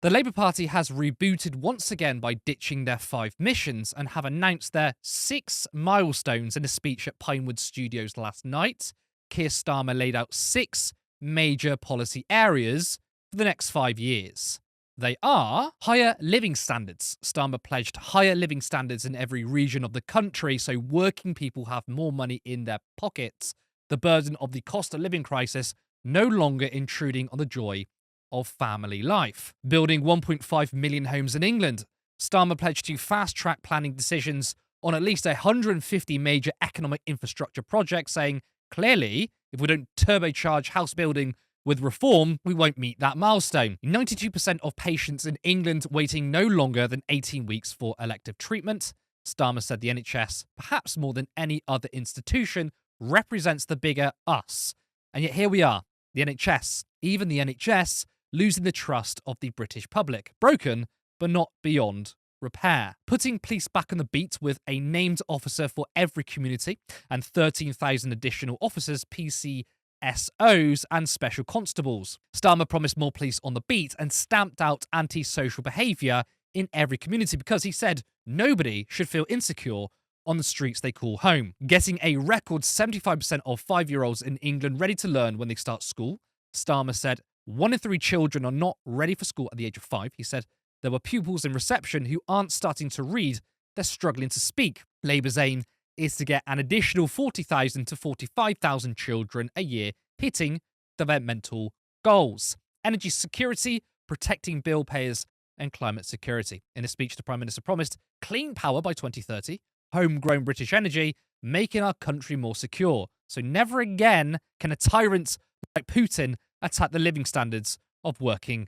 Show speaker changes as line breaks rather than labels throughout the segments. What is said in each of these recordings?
The Labour Party has rebooted once again by ditching their 5 missions and have announced their 6 milestones in a speech at Pinewood Studios last night. Keir Starmer laid out 6 major policy areas for the next 5 years. They are higher living standards. Starmer pledged higher living standards in every region of the country so working people have more money in their pockets. The burden of the cost of living crisis no longer intruding on the joy of family life. Building 1.5 million homes in England. Starmer pledged to fast-track planning decisions on at least 150 major economic infrastructure projects, saying, clearly, if we don't turbocharge house building with reform, we won't meet that milestone. 92% of patients in England waiting no longer than 18 weeks for elective treatment. Starmer said the NHS, perhaps more than any other institution, represents the bigger us. And yet here we are, the NHS, even the NHS, losing the trust of the British public. Broken, but not beyond repair. Putting police back on the beat with a named officer for every community and 13,000 additional officers, PCSOs and special constables. Starmer promised more police on the beat and stamped out antisocial behaviour in every community because he said nobody should feel insecure on the streets they call home. Getting a record 75% of 5-year-olds in England ready to learn when they start school. Starmer said 1 in 3 children are not ready for school at the age of 5. He said there were pupils in reception who aren't starting to read, they're struggling to speak. Labour's aim is to get an additional 40,000 to 45,000 children a year hitting developmental goals. Energy security, protecting bill payers and climate security. In a speech, the Prime Minister promised clean power by 2030, homegrown British energy, making our country more secure. So never again can a tyrant like Putin attack the living standards of working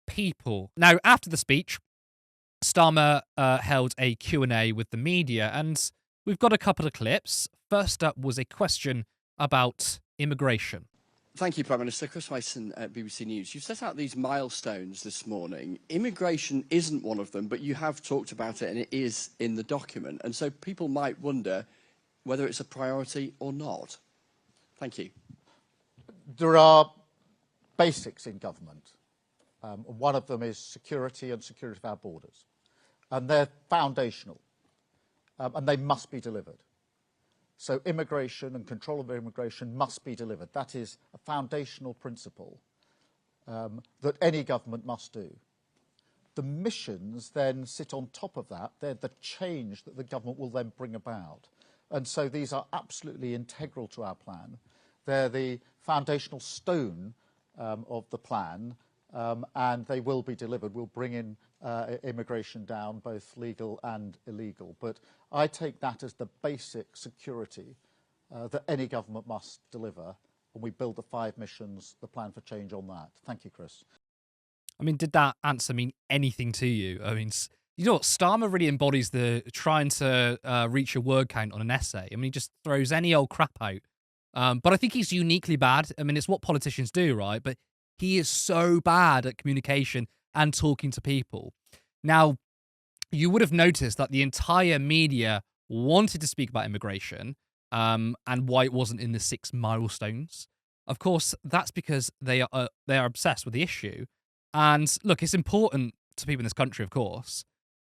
people. Now, after the speech, Starmer held a Q&A with the media, and we've got a couple of clips. First up was a question about immigration.
Thank you, Prime Minister. Chris Mason at BBC News. You've set out these milestones this morning. Immigration isn't one of them, but you have talked about it and it is in the document. And so people might wonder whether it's a priority or not. Thank you.
There are basics in government. One of them is security and security of our borders. And they're foundational. And they must be delivered. So immigration and control of immigration must be delivered. That is a foundational principle that any government must do. The missions then sit on top of that. They're the change that the government will then bring about. And so these are absolutely integral to our plan. They're the foundational stone of the plan, and they will be delivered. We'll bring in immigration down, both legal and illegal. But I take that as the basic security that any government must deliver, and we build the 5 missions, the plan for change on that. Thank you, Chris.
I mean, did that answer mean anything to you? I mean, you know what? Starmer really embodies the trying to reach a word count on an essay. I mean, he just throws any old crap out. But I think he's uniquely bad. I mean, it's what politicians do, right? But he is so bad at communication and talking to people. Now, you would have noticed that the entire media wanted to speak about immigration and why it wasn't in the 6 milestones. Of course, that's because they are obsessed with the issue. And look, it's important to people in this country, of course,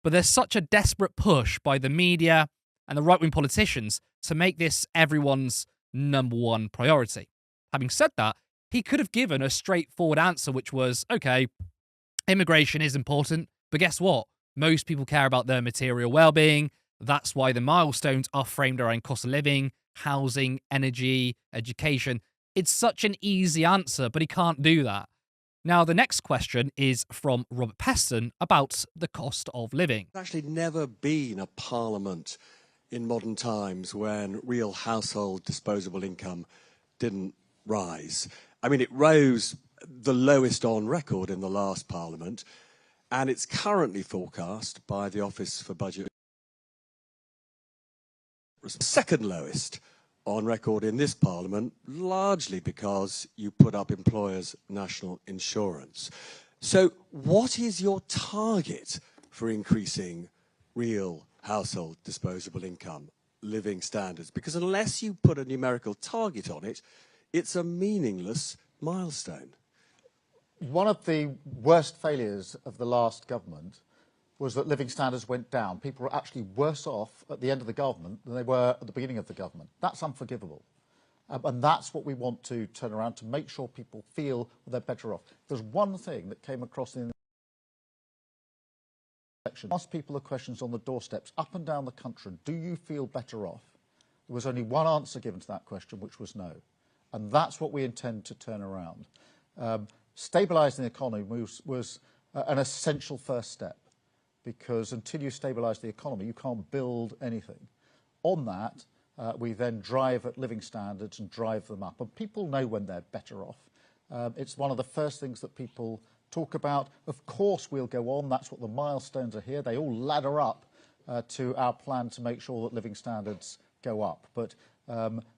but there's such a desperate push by the media and the right-wing politicians to make this everyone's number one priority. Having said that, he could have given a straightforward answer, which was, okay, immigration is important, but guess what? Most people care about their material well-being. That's why the milestones are framed around cost of living, housing, energy, education. It's such an easy answer, but he can't do that. Now, the next question is from Robert Peston about the cost of living.
There's actually never been a parliament in modern times when real household disposable income didn't rise. I mean, it rose the lowest on record in the last parliament, and it's currently forecast by the Office for Budget second lowest on record in this parliament, largely because you put up employers' national insurance. So what is your target for increasing real household disposable income, living standards? Because unless you put a numerical target on it, it's a meaningless milestone.
one of the worst failures of the last government was that living standards went down. People were actually worse off at the end of the government than they were at the beginning of the government. That's unforgivable. And that's what we want to turn around, to make sure people feel they're better off. There's one thing that came across in the election. Ask people the questions on the doorsteps up and down the country, do you feel better off? There was only one answer given to that question, which was no. And that's what we intend to turn around. Stabilising the economy was an essential first step, because until you stabilise the economy, you can't build anything. On that, we then drive at living standards and drive them up. And people know when they're better off. It's one of the first things that people talk about. Of course, we'll go on. That's what the milestones are here. They all ladder up to our plan to make sure that living standards go up. But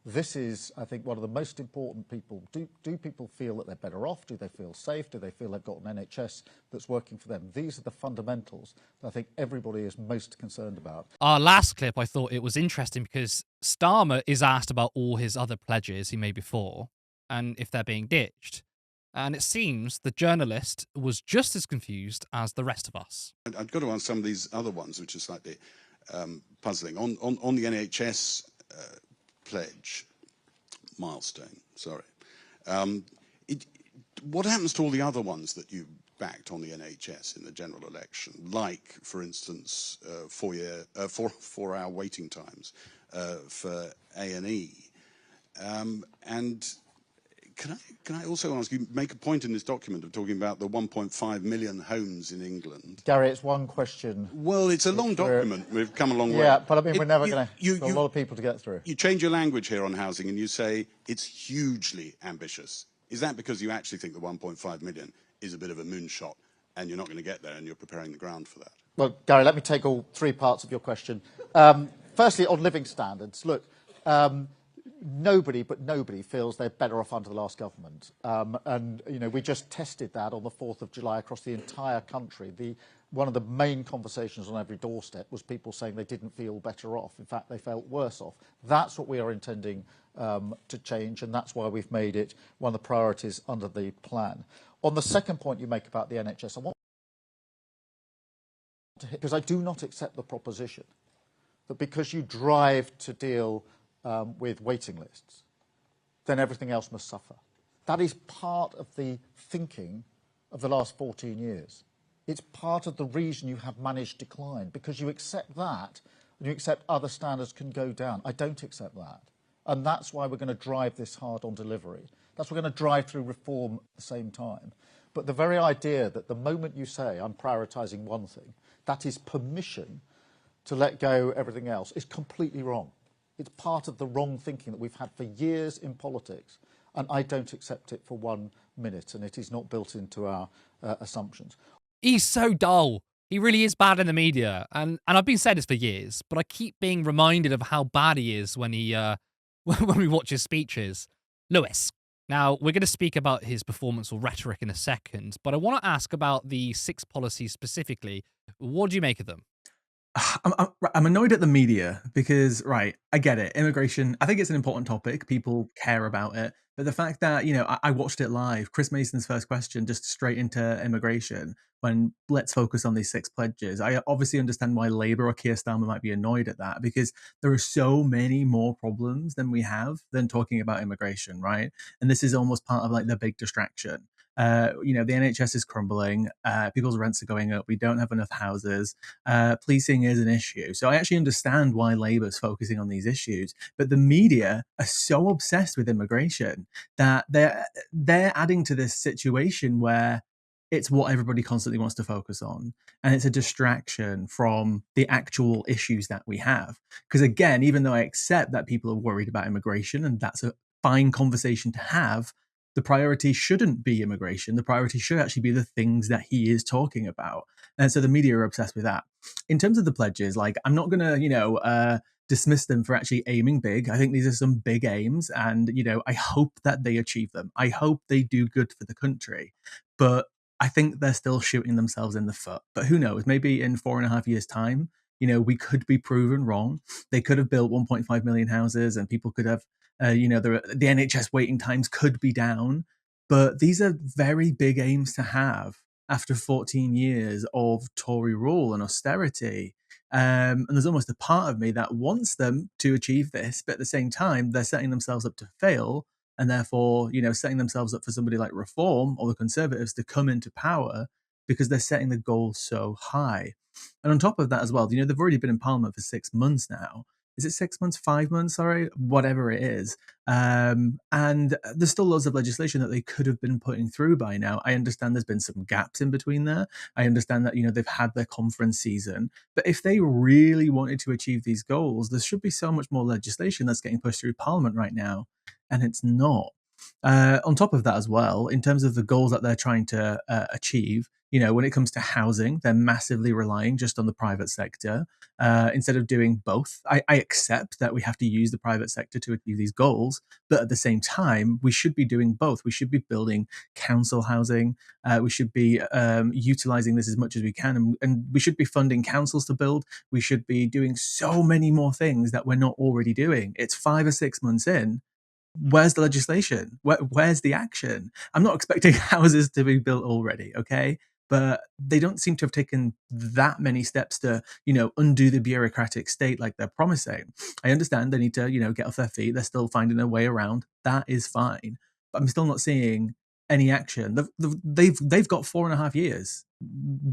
this is, I think, one of the most important people. Do people feel that they're better off? Do they feel safe? Do they feel they've got an NHS that's working for them? These are the fundamentals that I think everybody is most concerned about.
Our last clip, I thought it was interesting because Starmer is asked about all his other pledges he made before and if they're being ditched. And it seems the journalist was just as confused as the rest of us.
I've got to ask some of these other ones, which are slightly puzzling. On the NHS pledge, milestone, sorry. What happens to all the other ones that you backed on the NHS in the general election? Like, for instance, 4-hour waiting times for A&E. And can I also ask you, make a point in this document of talking about the 1.5 million homes in England?
Gary, it's one question.
Well, it's a long document. We've come a long way.
Yeah, but I mean, we're never going to... a lot of people to get through.
You change your language here on housing and you say it's hugely ambitious. Is that because you actually think the 1.5 million is a bit of a moonshot and you're not going to get there and you're preparing the ground for that?
Well, Gary, let me take all three parts of your question. Firstly, on living standards, look, nobody feels they're better off under the last government. And, you know, we just tested that on the 4th of July across the entire country. One of the main conversations on every doorstep was people saying they didn't feel better off. In fact, they felt worse off. That's what we are intending to change, and that's why we've made it one of the priorities under the plan. On the second point you make about the NHS, I want to hit, because I do not accept the proposition that because you drive to deal with waiting lists, then everything else must suffer. That is part of the thinking of the last 14 years. It's part of the reason you have managed decline, because you accept that and you accept other standards can go down. I don't accept that. And that's why we're going to drive this hard on delivery. That's why we're going to drive through reform at the same time. But the very idea that the moment you say, I'm prioritising one thing, that is permission to let go everything else, is completely wrong. It's part of the wrong thinking that we've had for years in politics, and I don't accept it for 1 minute, and it is not built into our assumptions.
He's so dull. He really is bad in the media, and I've been saying this for years, but I keep being reminded of how bad he is when he when we watch his speeches. Lewis. Now, we're going to speak about his performance or rhetoric in a second, but I want to ask about the 6 policies specifically. What do you make of them?
I'm annoyed at the media because, right, I get it. Immigration, I think it's an important topic. People care about it. But the fact that, you know, I watched it live, Chris Mason's first question, just straight into immigration, when let's focus on these 6 pledges. I obviously understand why Labour or Keir Starmer might be annoyed at that, because there are so many more problems than we have than talking about immigration, right? And this is almost part of like the big distraction. You know, the NHS is crumbling, people's rents are going up, we don't have enough houses, policing is an issue. So I actually understand why Labour's focusing on these issues, but the media are so obsessed with immigration that they're adding to this situation where it's what everybody constantly wants to focus on. And it's a distraction from the actual issues that we have. Because again, even though I accept that people are worried about immigration, and that's a fine conversation to have, the priority shouldn't be immigration. The priority should actually be the things that he is talking about. And so the media are obsessed with that. In terms of the pledges, like, I'm not going to, you know, dismiss them for actually aiming big. I think these are some big aims, and, you know, I hope that they achieve them. I hope they do good for the country. But I think they're still shooting themselves in the foot. But who knows? Maybe in 4.5 years' time, you know, we could be proven wrong. They could have built 1.5 million houses and people could have, you know, the NHS waiting times could be down. But these are very big aims to have after 14 years of Tory rule and austerity. And there's almost a part of me that wants them to achieve this, but at the same time, they're setting themselves up to fail, and therefore, setting themselves up for somebody like Reform or the Conservatives to come into power because they're setting the goal so high. And on top of that as well, they've already been in Parliament for 6 months now. Is it 6 months, 5 months? Sorry, whatever it is. And there's still loads of legislation that they could have been putting through by now. I understand there's been some gaps in between there. I understand that, they've had their conference season. But if they really wanted to achieve these goals, there should be so much more legislation that's getting pushed through Parliament right now. And it's not. On top of that as well, in terms of the goals that they're trying to achieve, when it comes to housing, they're massively relying just on the private sector instead of doing both. I accept that we have to use the private sector to achieve these goals, but at the same time, we should be doing both. We should be building council housing. We should be utilizing this as much as we can, and we should be funding councils to build. We should be doing so many more things that we're not already doing. It's 5 or 6 months in. Where's the legislation? Where's the action? I'm not expecting houses to be built already, okay? But they don't seem to have taken that many steps to, undo the bureaucratic state like they're promising. I understand they need to, get off their feet. They're still finding their way around. That is fine. But I'm still not seeing any action. They've got 4.5 years.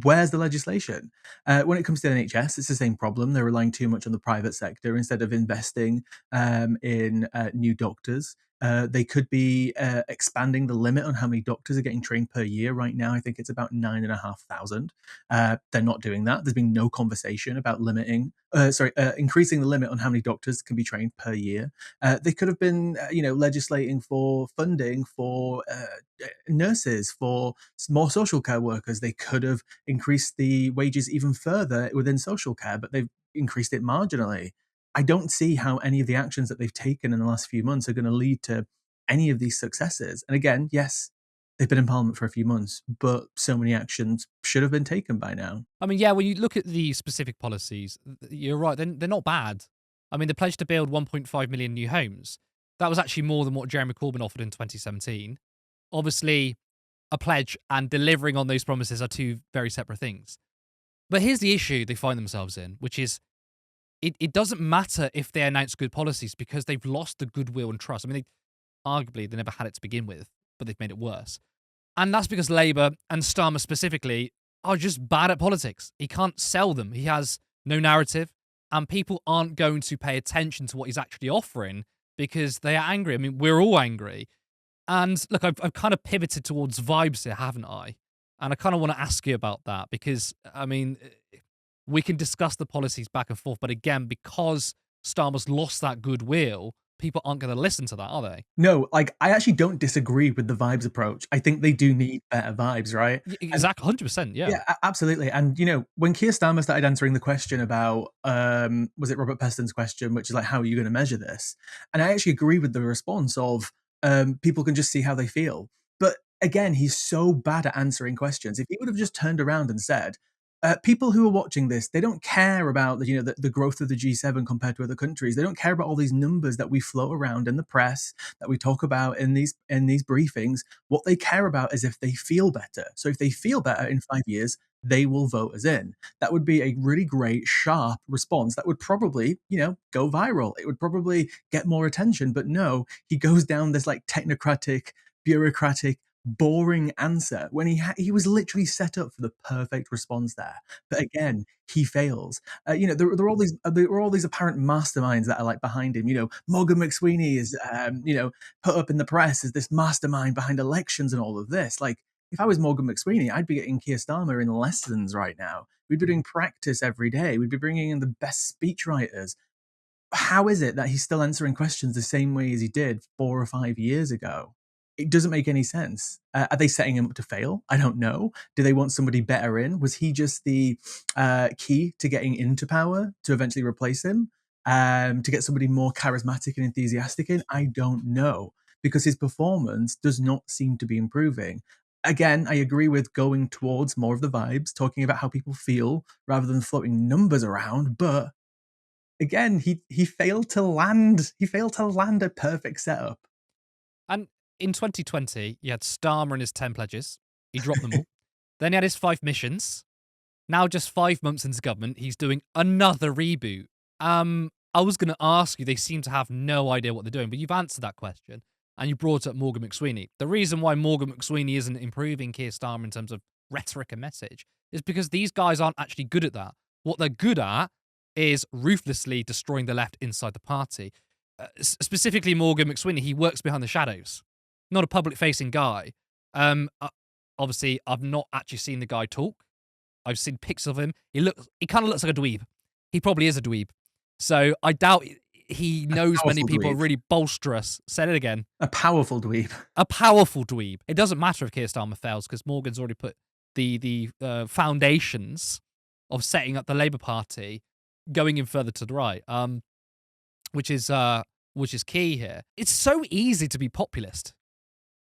Where's the legislation? When it comes to the NHS, it's the same problem. They're relying too much on the private sector instead of investing in new doctors. They could be expanding the limit on how many doctors are getting trained per year. Right now, I think it's about 9,500. They're not doing that. There's been no conversation about increasing the limit on how many doctors can be trained per year. They could have been, legislating for funding for nurses, for more social care workers. They could have increased the wages even further within social care, but they've increased it marginally. I don't see how any of the actions that they've taken in the last few months are going to lead to any of these successes. And again, yes, they've been in Parliament for a few months, but so many actions should have been taken by now.
I mean, yeah, when you look at the specific policies, you're right, they're not bad. I mean, the pledge to build 1.5 million new homes, that was actually more than what Jeremy Corbyn offered in 2017. Obviously, a pledge and delivering on those promises are two very separate things. But here's the issue they find themselves in, which is it doesn't matter if they announce good policies because they've lost the goodwill and trust. I mean, arguably, they never had it to begin with, but they've made it worse. And that's because Labour, and Starmer specifically, are just bad at politics. He can't sell them. He has no narrative, and people aren't going to pay attention to what he's actually offering because they are angry. I mean, we're all angry. And look, I've kind of pivoted towards vibes here, haven't I? And I kind of want to ask you about that because, I mean, we can discuss the policies back and forth, but again, because Starmer's lost that goodwill, people aren't going to listen to that, are they?
No, I actually don't disagree with the vibes approach. I think they do need better vibes, right?
Exactly, 100%, yeah.
Yeah, absolutely. And, when Keir Starmer started answering the question about, was it Robert Peston's question, which is like, how are you going to measure this? And I actually agree with the response of people can just see how they feel. But again, he's so bad at answering questions. If he would have just turned around and said, people who are watching this, they don't care about the growth of the G7 compared to other countries. They don't care about all these numbers that we float around in the press, that we talk about in these briefings. What they care about is if they feel better. So if they feel better in 5 years, they will vote us in. That would be a really great, sharp response that would probably, go viral. It would probably get more attention. But no, he goes down this like technocratic, bureaucratic, boring answer when he was literally set up for the perfect response there. But again, he fails. There are all these apparent masterminds that are like behind him. Morgan McSweeney is put up in the press as this mastermind behind elections and all of this. Like, if I was Morgan McSweeney, I'd be getting Keir Starmer in lessons right now. We'd be doing practice every day. We'd be bringing in the best speechwriters. How is it that he's still answering questions the same way as he did 4 or 5 years ago? It doesn't make any sense. Are they setting him up to fail? I don't know. Do they want somebody better in? Was he just the key to getting into power to eventually replace him? To get somebody more charismatic and enthusiastic in? I don't know, because his performance does not seem to be improving. Again, I agree with going towards more of the vibes, talking about how people feel rather than floating numbers around. But again, he failed to land. He failed to land a perfect setup.
And in 2020, you had Starmer and his 10 pledges. He dropped them all. Then he had his 5 missions. Now, just 5 months into government, he's doing another reboot. I was going to ask you, they seem to have no idea what they're doing, but you've answered that question, and you brought up Morgan McSweeney. The reason why Morgan McSweeney isn't improving Keir Starmer in terms of rhetoric and message is because these guys aren't actually good at that. What they're good at is ruthlessly destroying the left inside the party. Specifically, Morgan McSweeney, he works behind the shadows, not a public-facing guy. Obviously, I've not actually seen the guy talk. I've seen pics of him. He kind of looks like a dweeb. He probably is a dweeb. So I doubt he knows many people are really bolsterous. Say it again.
A powerful dweeb.
A powerful dweeb. It doesn't matter if Keir Starmer fails because Morgan's already put the foundations of setting up the Labour Party going in further to the right, which is key here. It's so easy to be populist,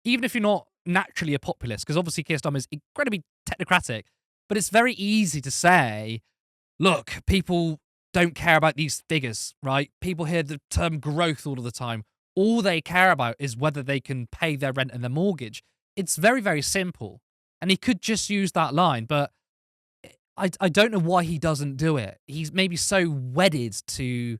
even if you're not naturally a populist, because obviously Keir Starmer is incredibly technocratic, but it's very easy to say, look, people don't care about these figures, right? People hear the term growth all of the time. All they care about is whether they can pay their rent and their mortgage. It's very, very simple. And he could just use that line, but I don't know why he doesn't do it. He's maybe so wedded to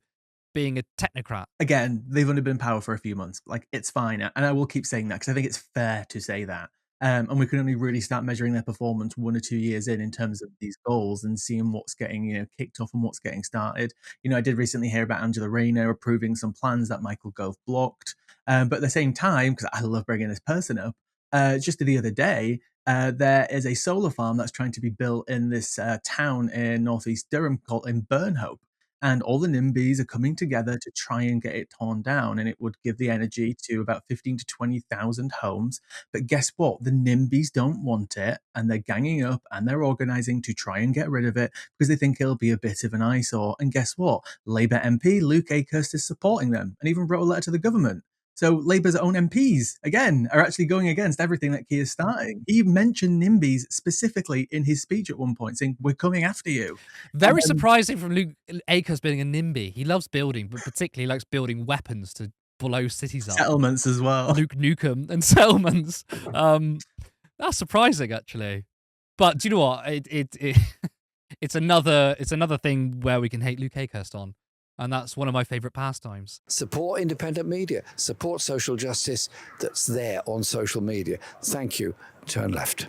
being a technocrat.
Again, they've only been in power for a few months. Like, it's fine. And I will keep saying that because I think it's fair to say that. And we can only really start measuring their performance 1 or 2 years in terms of these goals and seeing what's getting, kicked off and what's getting started. I did recently hear about Angela Rayner approving some plans that Michael Gove blocked. But at the same time, because I love bringing this person up, just the other day, there is a solar farm that's trying to be built in this town in northeast Durham called in Burnhope. And all the NIMBYs are coming together to try and get it torn down. And it would give the energy to about 15 to 20,000 homes. But guess what? The NIMBYs don't want it. And they're ganging up and they're organising to try and get rid of it because they think it'll be a bit of an eyesore. And guess what? Labour MP Luke Akehurst is supporting them and even wrote a letter to the government. So Labour's own MPs, again, are actually going against everything that Keir's starting. He mentioned NIMBYs specifically in his speech at one point, saying, we're coming after you.
Very surprising from Luke Akehurst being a NIMBY. He loves building, but particularly likes building weapons to blow cities up.
Settlements as well.
Luke Nukem and settlements. That's surprising, actually. But do you know what? It's another thing where we can hate Luke Akehurst on. And that's one of my favourite pastimes.
Support independent media. Support social justice that's there on social media. Thank you. Turn left.